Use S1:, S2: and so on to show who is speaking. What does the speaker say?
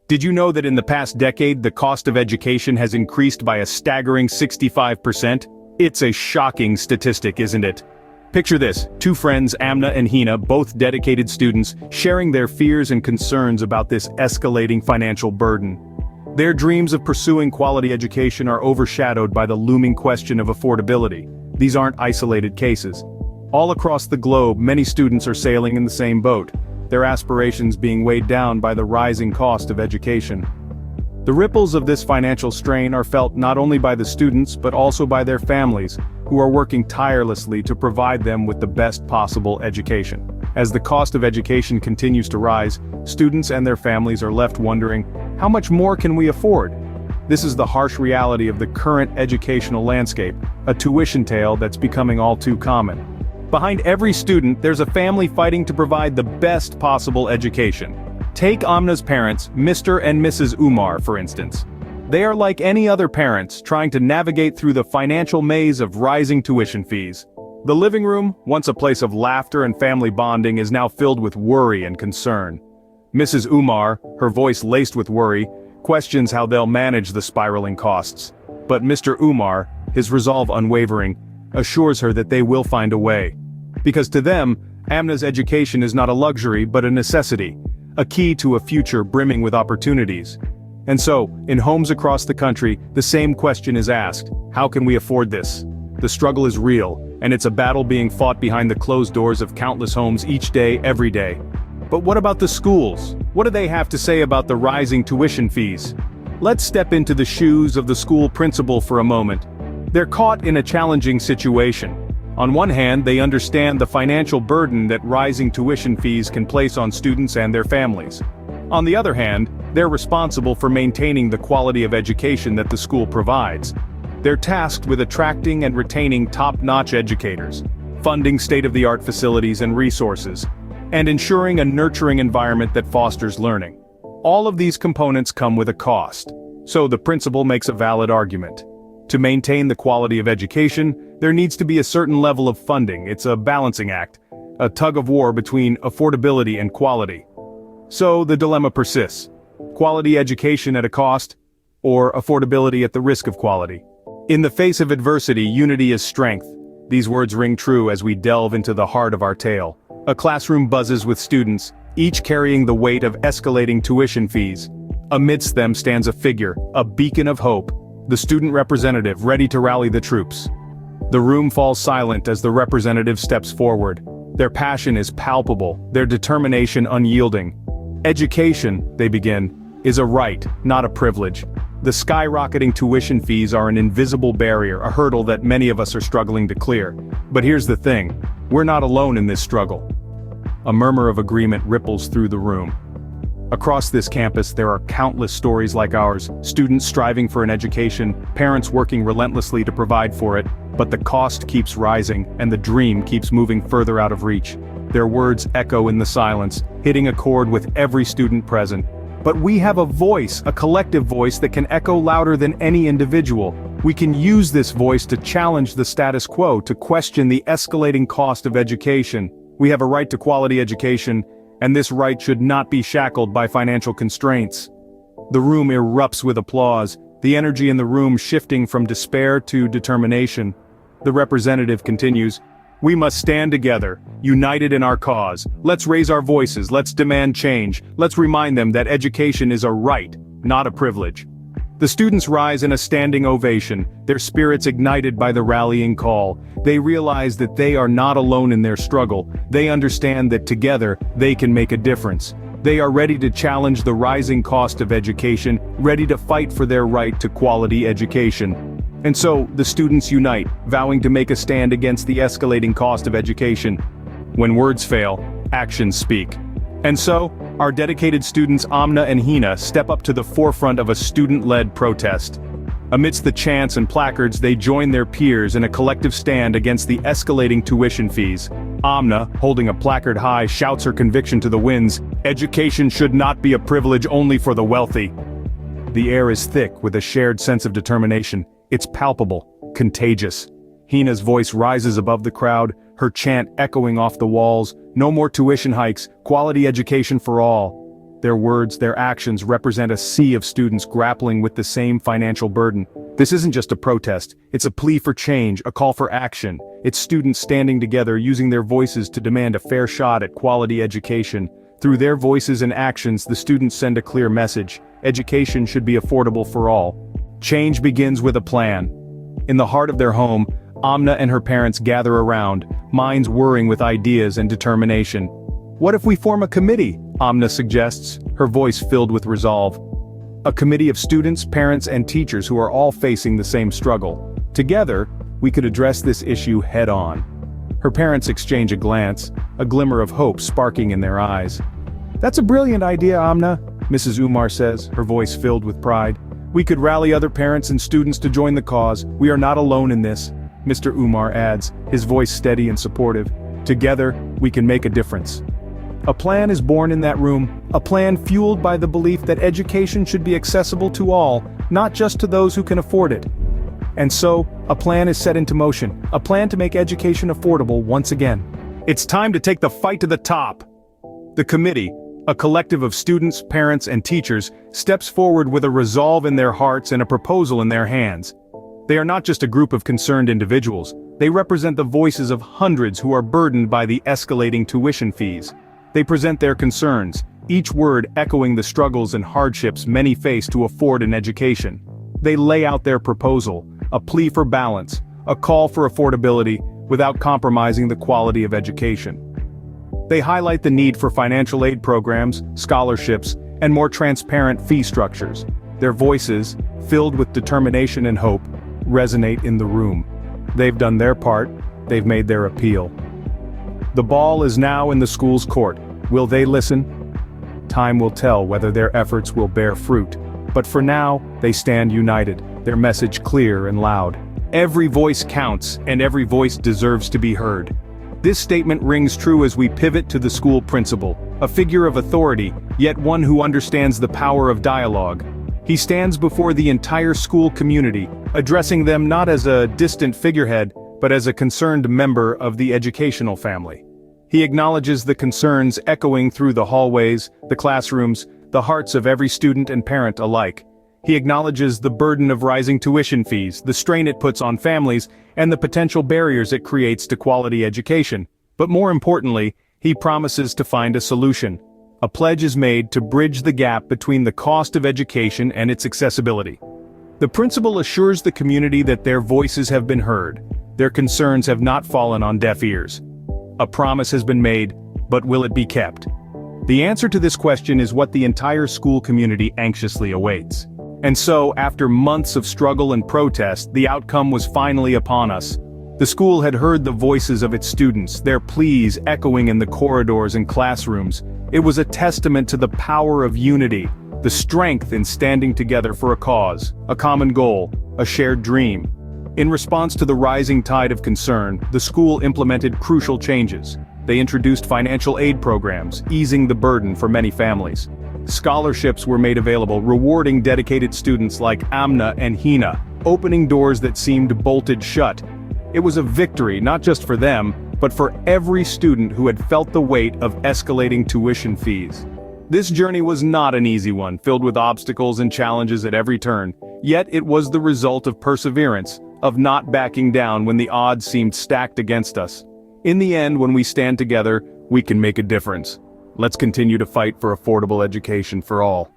S1: Did you know that in the past decade the cost of education has increased by a staggering 65%? It's a shocking statistic, isn't it? Picture this, two friends, Amna and Hina, both dedicated students, sharing their fears and concerns about this escalating financial burden. Their dreams of pursuing quality education are overshadowed by the looming question of affordability. These aren't isolated cases. All across the globe, many students are sailing in the same boat, their aspirations being weighed down by the rising cost of education. The ripples of this financial strain are felt not only by the students but also by their families, who are working tirelessly to provide them with the best possible education. As the cost of education continues to rise, students and their families are left wondering, how much more can we afford? This is the harsh reality of the current educational landscape, a tuition tale that's becoming all too common. Behind every student, there's a family fighting to provide the best possible education. Take Amna's parents, Mr. and Mrs. Umar, for instance. They are like any other parents, trying to navigate through the financial maze of rising tuition fees. The living room, once a place of laughter and family bonding, is now filled with worry and concern. Mrs. Umar, her voice laced with worry, questions how they'll manage the spiraling costs. But Mr. Umar, his resolve unwavering, assures her that they will find a way. Because to them, Amna's education is not a luxury but a necessity, a key to a future brimming with opportunities. And so, in homes across the country, the same question is asked: how can we afford this? The struggle is real, and it's a battle being fought behind the closed doors of countless homes each day, every day. But what about the schools? What do they have to say about the rising tuition fees? Let's step into the shoes of the school principal for a moment. They're caught in a challenging situation. On one hand, they understand the financial burden that rising tuition fees can place on students and their families. On the other hand, they're responsible for maintaining the quality of education that the school provides. They're tasked with attracting and retaining top-notch educators, funding state-of-the-art facilities and resources, and ensuring a nurturing environment that fosters learning. All of these components come with a cost. So the principal makes a valid argument. To maintain the quality of education, there needs to be a certain level of funding. It's a balancing act, a tug-of-war between affordability and quality. So the dilemma persists: quality education at a cost, or affordability at the risk of quality. In the face of adversity, unity is strength. These words ring true as we delve into the heart of our tale. A classroom buzzes with students, each carrying the weight of escalating tuition fees. Amidst them stands a figure, a beacon of hope, the student representative ready to rally the troops. The room falls silent as the representative steps forward. Their passion is palpable, their determination unyielding. Education, they begin, is a right, not a privilege. The skyrocketing tuition fees are an invisible barrier, a hurdle that many of us are struggling to clear. But here's the thing, we're not alone in this struggle. A murmur of agreement ripples through the room. Across this campus, there are countless stories like ours, students striving for an education, parents working relentlessly to provide for it, but the cost keeps rising, and the dream keeps moving further out of reach. Their words echo in the silence, hitting a chord with every student present. But we have a voice, a collective voice that can echo louder than any individual. We can use this voice to challenge the status quo, to question the escalating cost of education. We have a right to quality education, and this right should not be shackled by financial constraints. The room erupts with applause, the energy in the room shifting from despair to determination. The representative continues, "We must stand together, united in our cause. Let's raise our voices, let's demand change, let's remind them that education is a right, not a privilege." The students rise in a standing ovation, their spirits ignited by the rallying call. They realize that they are not alone in their struggle. They understand that together, they can make a difference. They are ready to challenge the rising cost of education, ready to fight for their right to quality education. And so, the students unite, vowing to make a stand against the escalating cost of education. When words fail, actions speak. And so, our dedicated students Amna and Hina step up to the forefront of a student-led protest. Amidst the chants and placards, they join their peers in a collective stand against the escalating tuition fees. Amna, holding a placard high, shouts her conviction to the winds: "Education should not be a privilege only for the wealthy." The air is thick with a shared sense of determination. It's palpable, contagious. Hina's voice rises above the crowd, her chant echoing off the walls: "No more tuition hikes, quality education for all." Their words, their actions represent a sea of students grappling with the same financial burden. This isn't just a protest, it's a plea for change, a call for action. It's students standing together, using their voices to demand a fair shot at quality education. Through their voices and actions, the students send a clear message: education should be affordable for all. Change begins with a plan. In the heart of their home, Amna and her parents gather around, minds whirring with ideas and determination. "What if we form a committee?" Amna suggests, her voice filled with resolve. A committee of students, parents, and teachers who are all facing the same struggle. Together, we could address this issue head-on. Her parents exchange a glance, a glimmer of hope sparking in their eyes. "That's a brilliant idea, Amna," Mrs. Umar says, her voice filled with pride. "We could rally other parents and students to join the cause. We are not alone in this," Mr. Umar adds, his voice steady and supportive. "Together, we can make a difference." A plan is born in that room, a plan fueled by the belief that education should be accessible to all, not just to those who can afford it. And so, a plan is set into motion, a plan to make education affordable once again. It's time to take the fight to the top. The committee, a collective of students, parents, and teachers, steps forward with a resolve in their hearts and a proposal in their hands. They are not just a group of concerned individuals, they represent the voices of hundreds who are burdened by the escalating tuition fees. They present their concerns, each word echoing the struggles and hardships many face to afford an education. They lay out their proposal, a plea for balance, a call for affordability, without compromising the quality of education. They highlight the need for financial aid programs, scholarships, and more transparent fee structures. Their voices, filled with determination and hope, resonate in the room. They've done their part, they've made their appeal. The ball is now in the school's court. Will they listen? Time will tell whether their efforts will bear fruit. But for now, they stand united, their message clear and loud. Every voice counts, and every voice deserves to be heard. This statement rings true as we pivot to the school principal, a figure of authority, yet one who understands the power of dialogue. He stands before the entire school community, addressing them not as a distant figurehead, but as a concerned member of the educational family. He acknowledges the concerns echoing through the hallways, the classrooms, the hearts of every student and parent alike. He acknowledges the burden of rising tuition fees, the strain it puts on families, and the potential barriers it creates to quality education. But more importantly, he promises to find a solution. A pledge is made to bridge the gap between the cost of education and its accessibility. The principal assures the community that their voices have been heard. Their concerns have not fallen on deaf ears. A promise has been made, but will it be kept? The answer to this question is what the entire school community anxiously awaits. And so, after months of struggle and protest, the outcome was finally upon us. The school had heard the voices of its students, their pleas echoing in the corridors and classrooms. It was a testament to the power of unity, the strength in standing together for a cause, a common goal, a shared dream. In response to the rising tide of concern, the school implemented crucial changes. They introduced financial aid programs, easing the burden for many families. Scholarships were made available, rewarding dedicated students like Amna and Hina, opening doors that seemed bolted shut. It was a victory not just for them, but for every student who had felt the weight of escalating tuition fees. This journey was not an easy one, filled with obstacles and challenges at every turn. Yet it was the result of perseverance, of not backing down when the odds seemed stacked against us. In the end, when we stand together, we can make a difference. Let's continue to fight for affordable education for all.